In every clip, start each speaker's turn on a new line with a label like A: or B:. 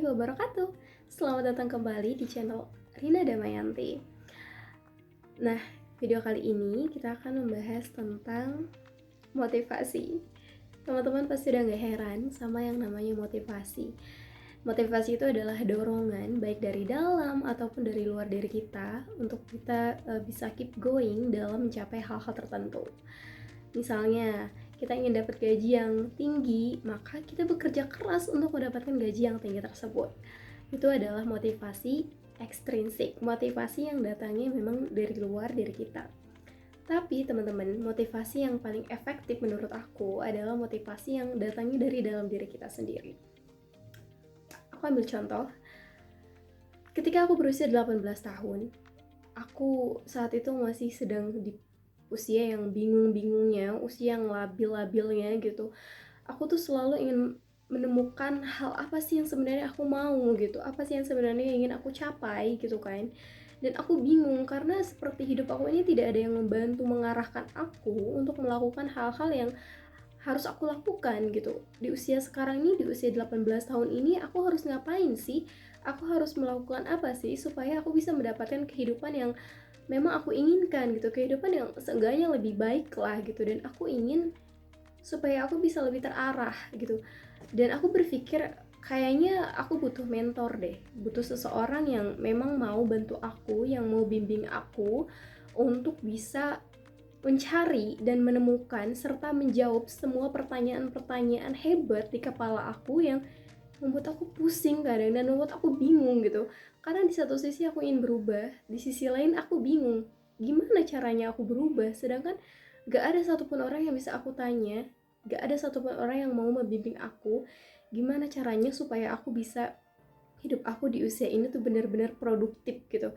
A: warahmatullahi wabarakatuh. Selamat datang kembali di channel Rina Damayanti. Nah, video kali ini kita akan membahas tentang motivasi. Teman-teman pasti udah gak heran sama yang namanya motivasi. Motivasi itu adalah dorongan baik dari dalam ataupun dari luar diri kita untuk kita bisa keep going dalam mencapai hal-hal tertentu. Misalnya, kita ingin dapat gaji yang tinggi, maka kita bekerja keras untuk mendapatkan gaji yang tinggi tersebut. Itu adalah motivasi ekstrinsik, motivasi yang datangnya memang dari luar diri kita. Tapi teman-teman, motivasi yang paling efektif menurut aku adalah motivasi yang datangnya dari dalam diri kita sendiri. Aku ambil contoh, ketika aku berusia 18 tahun, aku saat itu masih sedang di usia yang bingung-bingungnya, usia yang labil-labilnya gitu. Aku tuh selalu ingin menemukan hal apa sih yang sebenarnya aku mau gitu, apa sih yang sebenarnya ingin aku capai gitu kan. Dan aku bingung karena seperti hidup aku ini tidak ada yang membantu mengarahkan aku untuk melakukan hal-hal yang harus aku lakukan gitu. Di usia sekarang ini, di usia 18 tahun ini, aku harus ngapain sih? Aku harus melakukan apa sih supaya aku bisa mendapatkan kehidupan yang memang aku inginkan gitu, kehidupan yang seenggaknya lebih baik lah gitu. Dan aku ingin supaya aku bisa lebih terarah gitu. Dan aku berpikir kayaknya aku butuh mentor deh, butuh seseorang yang memang mau bantu aku, yang mau bimbing aku untuk bisa mencari dan menemukan serta menjawab semua pertanyaan-pertanyaan hebat di kepala aku yang membuat aku pusing kadang dan membuat aku bingung gitu. Karena di satu sisi aku ingin berubah, di sisi lain aku bingung gimana caranya aku berubah, sedangkan gak ada satupun orang yang bisa aku tanya, gak ada satupun orang yang mau membimbing aku gimana caranya supaya aku bisa hidup aku di usia ini tuh benar-benar produktif gitu.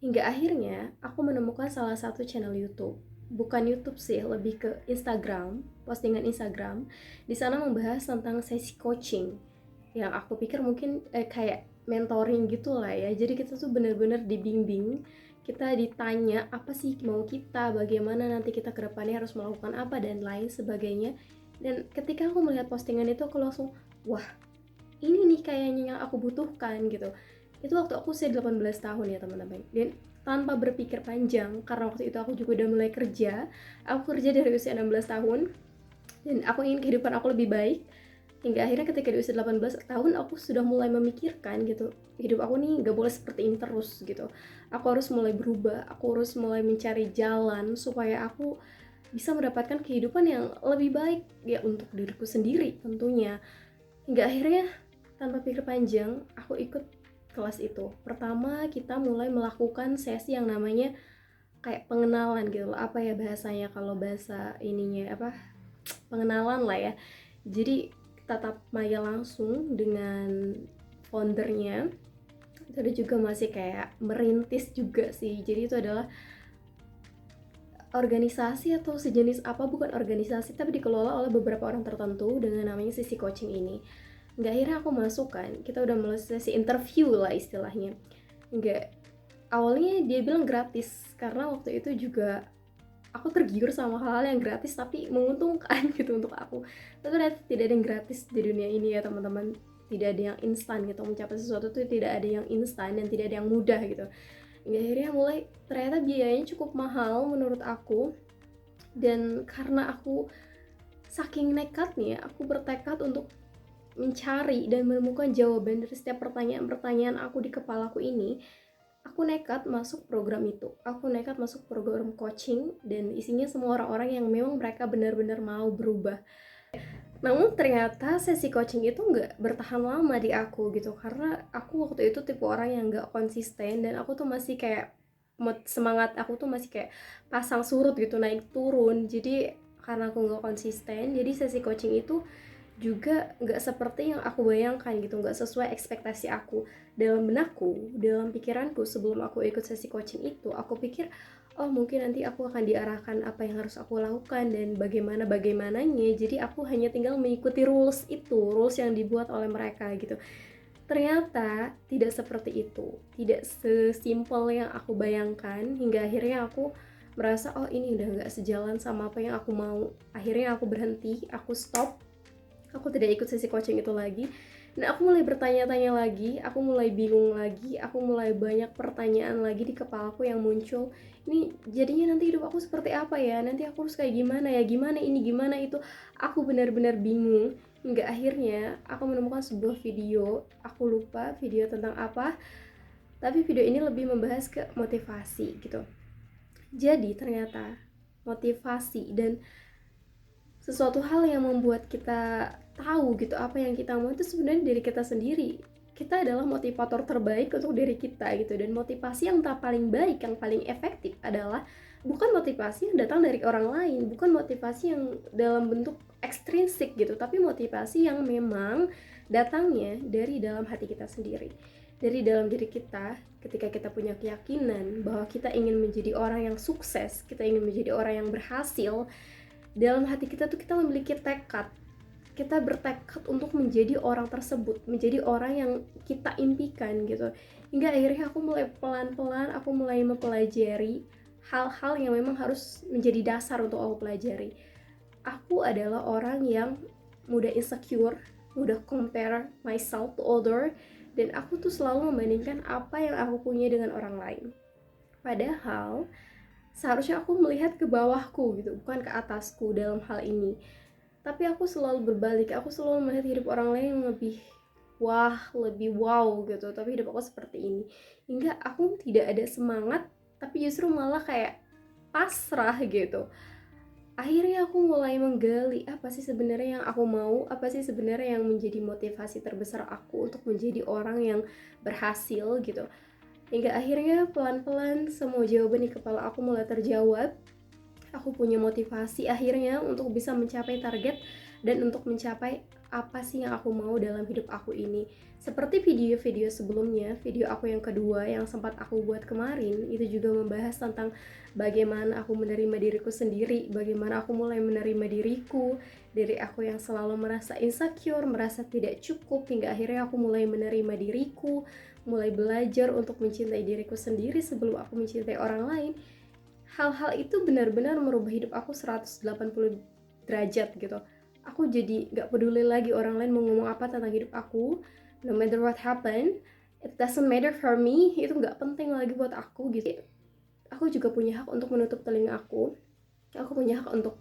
A: Hingga akhirnya aku menemukan salah satu channel YouTube, bukan YouTube sih, lebih ke Instagram, postingan Instagram. Di sana membahas tentang sesi coaching yang aku pikir mungkin kayak mentoring gitu lah ya. Jadi kita tuh benar-benar dibimbing, kita ditanya apa sih mau kita, bagaimana nanti kita ke depannya harus melakukan apa dan lain sebagainya. Dan ketika aku melihat postingan itu aku langsung, wah ini nih kayaknya yang aku butuhkan gitu. Itu waktu aku usia 18 tahun ya teman-teman. Dan tanpa berpikir panjang, karena waktu itu aku juga udah mulai kerja, aku kerja dari usia 16 tahun dan aku ingin kehidupan aku lebih baik. Hingga akhirnya ketika di usia 18 tahun aku sudah mulai memikirkan gitu, hidup aku nih gak boleh seperti ini terus gitu. Aku harus mulai berubah, aku harus mulai mencari jalan supaya aku bisa mendapatkan kehidupan yang lebih baik ya untuk diriku sendiri tentunya. Hingga akhirnya tanpa pikir panjang aku ikut kelas itu. Pertama kita mulai melakukan sesi yang namanya kayak pengenalan gitu loh, apa ya bahasanya, kalau bahasa ininya apa, pengenalan lah ya. Jadi tatap maya langsung dengan foundernya. Itu ada juga masih kayak merintis juga sih. Jadi itu adalah organisasi atau sejenis apa, bukan organisasi tapi dikelola oleh beberapa orang tertentu dengan namanya sesi coaching ini. Nggak, akhirnya aku masuk kan, kita udah mulai sesi interview lah istilahnya. Nggak, awalnya dia bilang gratis karena waktu itu juga aku tergiur sama hal-hal yang gratis tapi menguntungkan gitu untuk aku. Tapi ternyata tidak ada yang gratis di dunia ini ya teman-teman. Tidak ada yang instan gitu, mencapai sesuatu tuh tidak ada yang instan dan tidak ada yang mudah gitu. Hingga akhirnya mulai ternyata biayanya cukup mahal menurut aku. Dan karena aku saking nekatnya, aku bertekad untuk mencari dan menemukan jawaban dari setiap pertanyaan-pertanyaan aku di kepalaku ini. Aku nekat masuk program itu, aku nekat masuk program coaching dan isinya semua orang-orang yang memang mereka benar-benar mau berubah. Namun ternyata sesi coaching itu nggak bertahan lama di aku gitu, karena aku waktu itu tipe orang yang nggak konsisten dan aku tuh masih kayak semangat aku tuh masih kayak pasang surut gitu, naik turun. Jadi karena aku nggak konsisten, jadi sesi coaching itu juga nggak seperti yang aku bayangkan gitu, nggak sesuai ekspektasi aku. Dalam benakku, dalam pikiranku sebelum aku ikut sesi coaching itu, aku pikir oh mungkin nanti aku akan diarahkan apa yang harus aku lakukan dan bagaimananya. Jadi aku hanya tinggal mengikuti rules itu, rules yang dibuat oleh mereka gitu. Ternyata tidak seperti itu, tidak sesimpel yang aku bayangkan. Hingga akhirnya aku merasa oh ini udah nggak sejalan sama apa yang aku mau. Akhirnya aku berhenti, aku stop, aku tidak ikut sesi coaching itu lagi. Dan aku mulai bertanya-tanya lagi, aku mulai bingung lagi, aku mulai banyak pertanyaan lagi di kepalaku yang muncul. Ini jadinya nanti hidup aku seperti apa ya? Nanti aku harus kayak gimana ya? Gimana ini, gimana itu? Aku benar-benar bingung. Hingga akhirnya aku menemukan sebuah video, aku lupa video tentang apa, tapi video ini lebih membahas ke motivasi gitu. Jadi ternyata motivasi dan sesuatu hal yang membuat kita tahu gitu apa yang kita mau itu sebenarnya dari kita sendiri. Kita adalah motivator terbaik untuk diri kita gitu, dan motivasi yang paling baik, yang paling efektif adalah bukan motivasi yang datang dari orang lain, bukan motivasi yang dalam bentuk ekstrinsik gitu, tapi motivasi yang memang datangnya dari dalam hati kita sendiri, dari dalam diri kita. Ketika kita punya keyakinan bahwa kita ingin menjadi orang yang sukses, kita ingin menjadi orang yang berhasil, dalam hati kita tuh kita memiliki tekad, kita bertekad untuk menjadi orang tersebut, menjadi orang yang kita impikan gitu. Hingga akhirnya aku mulai pelan-pelan, aku mulai mempelajari hal-hal yang memang harus menjadi dasar untuk aku pelajari. Aku adalah orang yang mudah insecure, mudah compare myself to other, dan aku tuh selalu membandingkan apa yang aku punya dengan orang lain. Padahal seharusnya aku melihat ke bawahku gitu, bukan ke atasku dalam hal ini. Tapi aku selalu berbalik, aku selalu melihat hidup orang lain yang lebih wah, lebih wow gitu, tapi hidup aku seperti ini. Hingga aku tidak ada semangat, tapi justru malah kayak pasrah gitu. Akhirnya aku mulai menggali apa sih sebenarnya yang aku mau, apa sih sebenarnya yang menjadi motivasi terbesar aku untuk menjadi orang yang berhasil gitu. Hingga akhirnya pelan-pelan semua jawaban di kepala aku mulai terjawab. Aku punya motivasi akhirnya untuk bisa mencapai target dan untuk mencapai apa sih yang aku mau dalam hidup aku ini. Seperti video-video sebelumnya, video aku yang kedua yang sempat aku buat kemarin, itu juga membahas tentang bagaimana aku menerima diriku sendiri, bagaimana aku mulai menerima diriku, dari aku yang selalu merasa insecure, merasa tidak cukup, hingga akhirnya aku mulai menerima diriku, mulai belajar untuk mencintai diriku sendiri sebelum aku mencintai orang lain. Hal-hal itu benar-benar merubah hidup aku 180 derajat gitu. Aku jadi gak peduli lagi orang lain mau ngomong apa tentang hidup aku. No matter what happen, it doesn't matter for me. Itu gak penting lagi buat aku gitu. Aku juga punya hak untuk menutup telinga aku. Aku punya hak untuk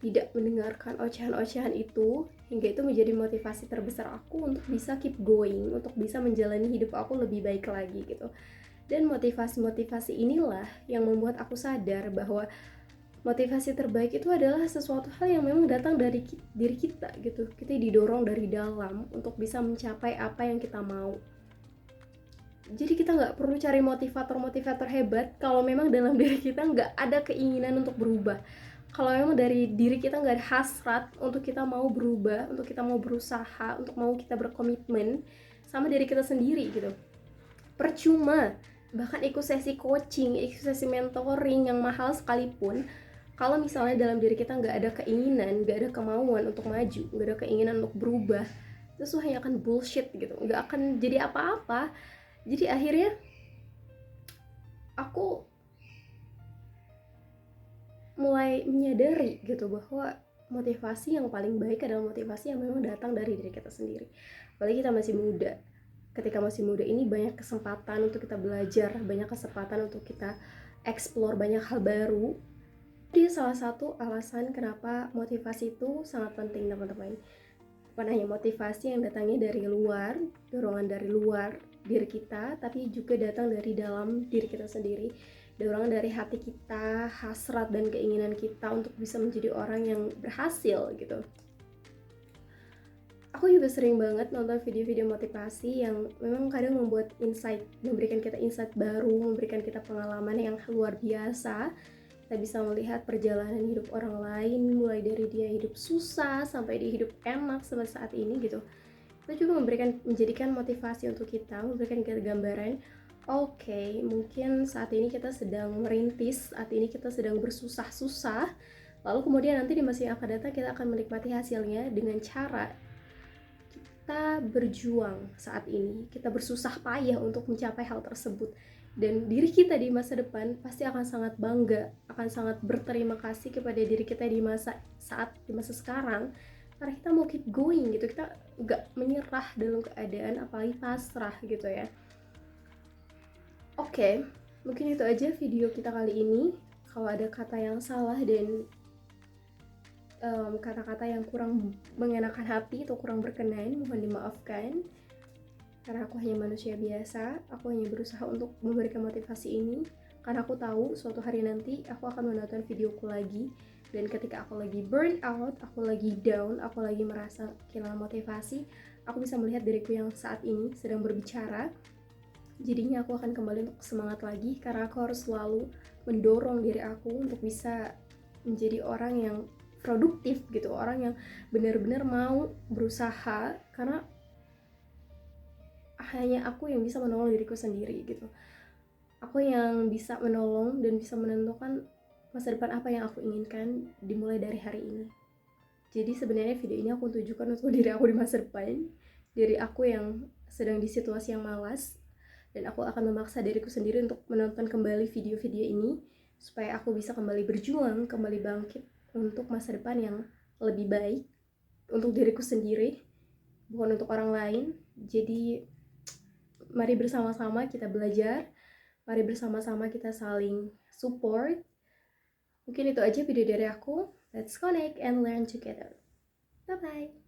A: tidak mendengarkan ocehan-ocehan itu, hingga itu menjadi motivasi terbesar aku untuk bisa keep going, untuk bisa menjalani hidup aku lebih baik lagi gitu. Dan motivasi-motivasi inilah yang membuat aku sadar bahwa motivasi terbaik itu adalah sesuatu hal yang memang datang dari diri kita gitu. Kita didorong dari dalam untuk bisa mencapai apa yang kita mau. Jadi kita nggak perlu cari motivator-motivator hebat kalau memang dalam diri kita nggak ada keinginan untuk berubah. Kalau memang dari diri kita nggak ada hasrat untuk kita mau berubah, untuk kita mau berusaha, untuk mau kita berkomitmen sama diri kita sendiri gitu. Percuma bahkan ikut sesi coaching, ikut sesi mentoring yang mahal sekalipun, kalau misalnya dalam diri kita nggak ada keinginan, nggak ada kemauan untuk maju, nggak ada keinginan untuk berubah, itu hanya akan bullshit gitu, nggak akan jadi apa-apa. Jadi akhirnya aku mulai menyadari gitu bahwa motivasi yang paling baik adalah motivasi yang memang datang dari diri kita sendiri. Apalagi kita masih muda. Ketika masih muda ini banyak kesempatan untuk kita belajar, banyak kesempatan untuk kita explore banyak hal baru. Jadi salah satu alasan kenapa motivasi itu sangat penting, teman-teman. Bukan hanya motivasi yang datangnya dari luar, dorongan dari luar diri kita, tapi juga datang dari dalam diri kita sendiri. Dorongan dari hati kita, hasrat dan keinginan kita untuk bisa menjadi orang yang berhasil gitu. Aku juga sering banget nonton video-video motivasi yang memang kadang membuat insight, memberikan kita insight baru, memberikan kita pengalaman yang luar biasa. Kita bisa melihat perjalanan hidup orang lain, mulai dari dia hidup susah sampai dia hidup enak seperti saat ini gitu. Itu juga menjadikan motivasi untuk kita, memberikan kita gambaran, oke, mungkin saat ini kita sedang merintis, saat ini kita sedang bersusah-susah, lalu kemudian nanti di masa yang akan datang kita akan menikmati hasilnya dengan cara kita berjuang saat ini, kita bersusah payah untuk mencapai hal tersebut, dan diri kita di masa depan pasti akan sangat bangga, akan sangat berterima kasih kepada diri kita di masa sekarang, karena kita mau keep going gitu, kita nggak menyerah dalam keadaan apalagi pasrah gitu ya. Oke, mungkin itu aja video kita kali ini. Kalau ada kata yang salah dan kata-kata yang kurang mengenakan hati atau kurang berkenan, mohon dimaafkan. Karena aku hanya manusia biasa, aku hanya berusaha untuk memberikan motivasi ini. Karena aku tahu suatu hari nanti aku akan menonton videoku lagi. Dan ketika aku lagi burn out, aku lagi down, aku lagi merasa kehilangan motivasi, aku bisa melihat diriku yang saat ini sedang berbicara. Jadinya aku akan kembali untuk semangat lagi, karena aku harus selalu mendorong diri aku untuk bisa menjadi orang yang produktif gitu, orang yang benar-benar mau berusaha, karena hanya aku yang bisa menolong diriku sendiri gitu. Aku yang bisa menolong dan bisa menentukan masa depan apa yang aku inginkan dimulai dari hari ini. Jadi sebenarnya video ini aku tujukan untuk diri aku di masa depan, diri aku yang sedang di situasi yang malas, dan aku akan memaksa diriku sendiri untuk menonton kembali video-video ini supaya aku bisa kembali berjuang, kembali bangkit untuk masa depan yang lebih baik untuk diriku sendiri, bukan untuk orang lain. Jadi mari bersama-sama kita belajar, mari bersama-sama kita saling support. Mungkin itu aja video dari aku. Let's connect and learn together. Bye bye.